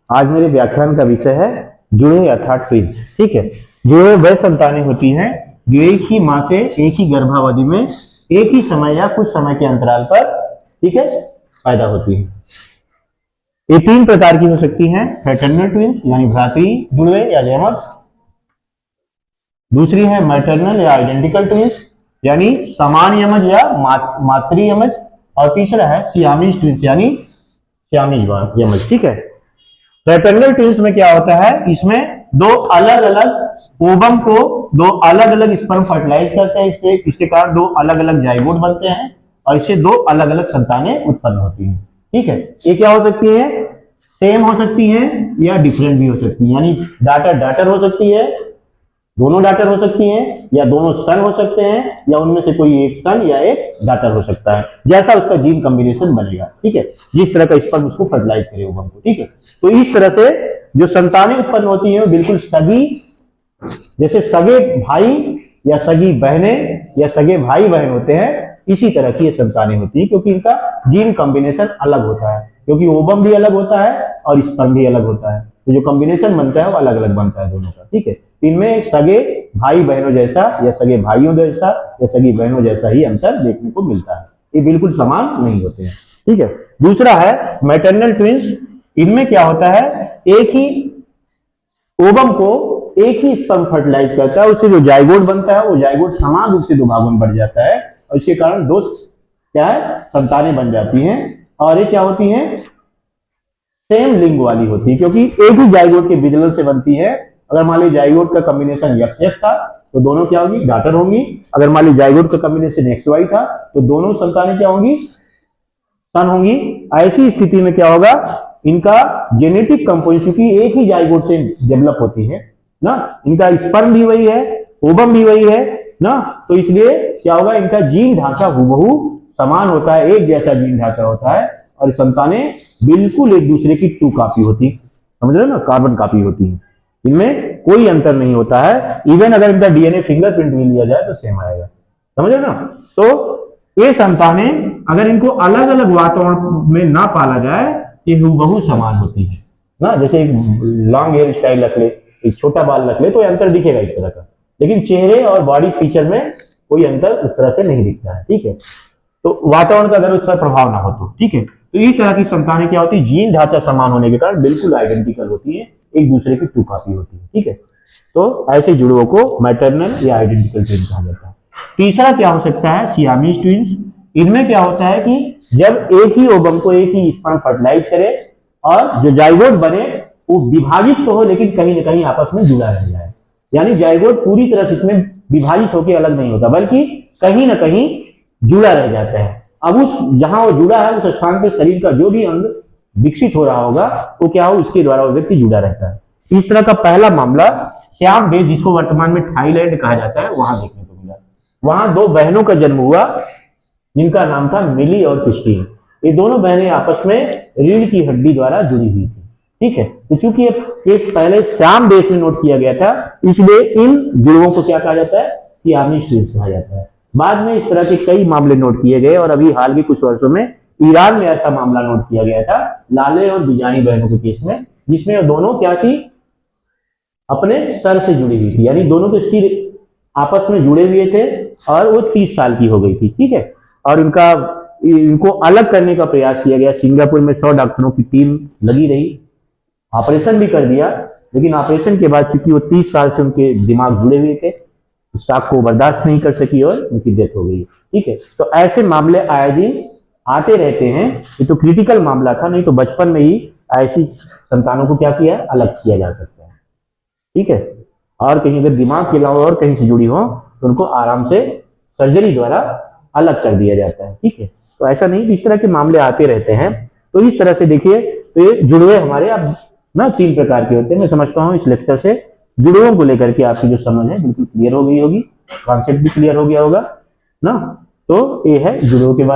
आज मेरे व्याख्यान का विषय है जुड़े अर्थात ट्विंस। ठीक है, जुड़े वह संतानें होती हैं जो एक ही माँ से एक ही गर्भावधि में एक ही समय या कुछ समय के अंतराल पर, ठीक है, पैदा होती है। ये तीन प्रकार की हो सकती हैं, फ्रेटर्नल ट्विंस यानी भ्रातृ जुड़वे या जैमर्स, दूसरी है मैटरनल या आइडेंटिकल ट्विंस यानी समान यमज या मातृ यमज, और तीसरा है सियामीज ट्विंस यानी सियामीज यमज। ठीक है, फ्रेटर्नल ट्विंस में क्या होता है, इसमें दो अलग अलग ओवम को दो अलग अलग स्पर्म फर्टिलाइज करते हैं, इससे इसके कारण दो अलग अलग जाइगोट बनते हैं और इससे दो अलग अलग संतानें उत्पन्न होती हैं। ठीक है, ये क्या हो सकती है, सेम हो सकती है या डिफरेंट भी हो सकती है, यानी डाटर डाटर हो सकती है, दोनों डाटर हो सकती हैं, या दोनों सन हो सकते हैं, या उनमें से कोई एक सन या एक डाटर हो सकता है, जैसा उसका जीन कॉम्बिनेशन बनेगा। ठीक है, जिस तरह का स्पर्म उसको फर्टिलाइज करे ओवम को। ठीक है, तो इस तरह से जो संतानें उत्पन्न होती हैं बिल्कुल सगी, जैसे सगे भाई या सगी बहनें या सगे भाई बहन होते हैं, इसी तरह की ये संतानें होती है, क्योंकि इनका जीन कॉम्बिनेशन अलग होता है, क्योंकि ओवम भी अलग होता है और स्पर्म भी अलग होता है, तो जो कॉम्बिनेशन बनता है वो अलग अलग बनता है दोनों का। ठीक है, इनमें सगे भाई बहनों जैसा या सगे भाइयों जैसा या सगी बहनों जैसा ही अंतर देखने को मिलता है, ये बिल्कुल समान नहीं होते हैं। ठीक है, दूसरा है मैटरनल ट्विंस। इनमें क्या होता है, एक ही ओवम को एक ही स्पर्म फर्टिलाइज करता है, उससे जो जाइगोट बनता है वो जाइगोट समान रूप से दो भागों में बढ़ जाता है और इसके कारण दो क्या है संतानें बन जाती हैं, और ये क्या होती हैं, सेम लिंग वाली होती है, क्योंकि एक ही जाइगोट के विदलन से बनती है। अगर मान ली जाइगोट का कॉम्बिनेशन XX था तो दोनों क्या होगी, डाटर होंगी। अगर मान ली जाइगोट का कॉम्बिनेशन XY था तो दोनों संतानें क्या होंगी, सन होंगी। ऐसी स्थिति में क्या होगा, इनका जेनेटिक कंपोजिशन, क्योंकि एक ही जाइगोट से डेवलप होती है ना, इनका स्पर्म भी वही है, ओवम भी वही है ना, तो इसलिए क्या होगा, इनका जीन ढांचा हुबहू समान होता है, एक जैसा जीन ढांचा होता है, और संतानें बिल्कुल एक दूसरे की टू कॉपी होती, समझ रहे हो ना, कार्बन कॉपी होती है, इनमें कोई अंतर नहीं होता है। इवन अगर इनका डीएनए फिंगरप्रिंट भी लिया जाए तो सेम आएगा, समझ रहे हो ना। तो ये संतानें अगर इनको अलग अलग वातावरण में ना पाला जाए, ये हुबहू समान होती है ना, जैसे एक लॉन्ग हेयर स्टाइल रख ले, एक छोटा बाल रख ले तो ये अंतर दिखेगा इस तरह का, लेकिन चेहरे और बॉडी फीचर में कोई अंतर उस तरह से नहीं दिखता है। ठीक है, तो वातावरण का अगर उस पर प्रभाव ना हो तो। ठीक है, तो इस तरह की संतानें क्या होती है, जीन ढांचा समान होने के कारण बिल्कुल आइडेंटिकल होती है, एक दूसरे की टू कॉपी होती है। ठीक है, तो ऐसे जुड़वों को मैटरनल या आइडेंटिकल ट्विंस कहा जाता है। तीसरा क्या हो सकता है, सियामीज ट्विंस। इनमें क्या होता है कि जब एक ही ओवम को एक ही स्पर्म फर्टिलाइज करे और जो जाइगोट बने वो विभाजित तो हो लेकिन कहीं ना कहीं आपस में जुड़ा रह जाए, यानी जाइगोट पूरी तरह से इसमें विभाजित होकर अलग नहीं होता, बल्कि कहीं ना कहीं जुड़ा रह जाता है। अब उस जहां वो जुड़ा है उस स्थान पे शरीर का जो भी अंग विकसित हो रहा होगा वो क्या हो, उसके द्वारा वो व्यक्ति जुड़ा रहता है। इस तरह का पहला मामला श्याम देश, जिसको वर्तमान में थाईलैंड कहा जाता है, वहां देखने को मिला। वहां दो बहनों का जन्म हुआ जिनका नाम था मिली और क्रिस्टीन। ये दोनों बहनें आपस में रीढ़ की हड्डी द्वारा जुड़ी हुई थी। ठीक है, तो चूंकि ये केस पहले श्याम देश में नोट किया गया था, इसलिए इन जुड़वों को क्या कहा जाता है, सियामीज ट्विंस कहा जाता है। बाद में इस तरह के कई मामले नोट किए गए और अभी हाल के कुछ वर्षों में ईरान में ऐसा मामला नोट किया गया था लाले और बिजानी बहनों के केस में, जिसमें दोनों क्या थी, अपने सर से जुड़ी हुई थी, यानी दोनों के सिर आपस में जुड़े हुए थे और वो 30 साल की हो गई थी। ठीक है, और इनको अलग करने का प्रयास किया गया। सिंगापुर में 100 डॉक्टरों की टीम लगी रही, ऑपरेशन भी कर दिया, लेकिन ऑपरेशन के बाद चूंकि वो 30 साल से उनके दिमाग जुड़े हुए थे, शॉक को बर्दाश्त नहीं कर सकी और उनकी डेथ हो गई। ठीक है, तो ऐसे मामले आए दिन आते रहते हैं। ये तो क्रिटिकल मामला था, नहीं तो बचपन में ही ऐसी संतानों को क्या किया, अलग किया जा सकता है। ठीक है, और कहीं अगर दिमाग के अलावा और कहीं से जुड़ी हो तो उनको आराम से सर्जरी द्वारा अलग कर दिया जाता है। ठीक है, तो ऐसा नहीं, इस तरह के मामले आते रहते हैं। तो इस तरह से देखिए, तो ये जुड़वे हमारे अब ना 3 प्रकार के होते हैं। मैं समझता हूँ इस लेक्चर से जुड़वों को लेकर के आपकी जो समझ है बिल्कुल क्लियर हो गई होगी, कॉन्सेप्ट भी क्लियर हो गया होगा ना। तो ये है जुड़वों के बारे में।